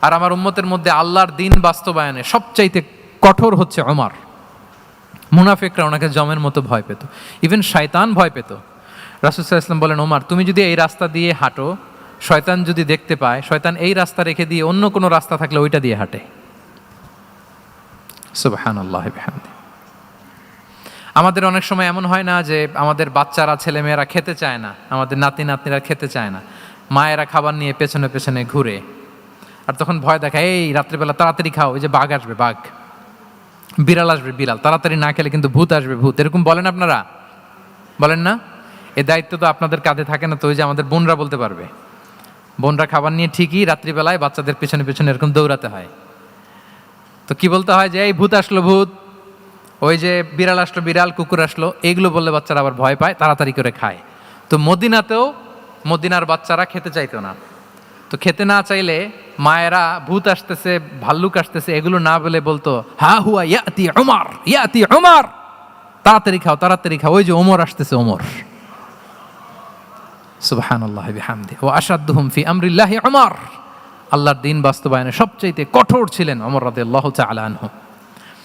আর আমার উম্মতের মধ্যে আল্লাহর দিন বাস্তবায়নে সবচাইতে কঠোর হচ্ছে ওমর। মুনাফিকরা ওনাকে জমের মতো ভয় পেত, ইভেন শয়তান ভয় পেত। রাসূল সাল্লাল্লাহু আলাইহি ওয়াসাল্লাম বলেন, ওমর তুমি যদি এই রাস্তা দিয়ে হাঁটো, শয়তান যদি দেখতে পায়, শয়তান এই রাস্তা রেখে দিয়ে অন্য কোনো রাস্তা থাকলে ওইটা দিয়ে হাঁটে। সুবহানাল্লাহি ওয়া বিহামদিহি। আমাদের অনেক সময় এমন হয় না যে আমাদের বাচ্চারা, ছেলেমেয়েরা খেতে চায় না, আমাদের নাতি নাতনিরা খেতে চায় না, মায়েরা খাবার নিয়ে পেছনে পেছনে ঘুরে, আর তখন ভয় দেখায়, এই রাত্রিবেলা তাড়াতাড়ি খাও, ওই যে বাঘ আসবে, বাঘ, বিড়াল আসবে, বিড়াল, তাড়াতাড়ি না খেলে কিন্তু ভূত আসবে, ভূত। এরকম বলেন আপনারা? বলেন না? এই দায়িত্ব তো আপনাদের কাঁধে থাকে না, তো ওই যে আমাদের বোনরা বলতে পারবে। বোনরা খাবার নিয়ে ঠিকই রাত্রিবেলায় বাচ্চাদের পেছনে পেছনে এরকম দৌড়াতে হয়। তো কি বলতে হয় যে এই ভূত আসলো, ভূত, ওই যে বিড়াল আসলো, বিড়াল, কুকুর আসলো, এইগুলো বললে বাচ্চারা আবার ভয় পায়, তাড়াতাড়ি করে খায়। তো মদিনাতেও মদিনার বাচ্চারা খেতে চাইতো না। তো খেতে না চাইলে মায়েরা ভূত আসতেছে, ভাল্লুক আসতেছে, এগুলো না বলে বলতো, হা হুয়া ইয়াতি উমর, ইয়াতি উমর, তাড়াতাড়ি খাও, তাড়াতাড়ি খাও, ওই যে ওমর আসতেছে, ওমর। সুবহানাল্লাহি বিহামদিহি। ওয়া আশাদ্দুহুম ফি আমরিল্লাহি উমর। আল্লাহর দিন বাস্তবায়নে সবচেয়ে কঠোর ছিলেন ওমর রাদিয়াল্লাহু তাআলা আনহু।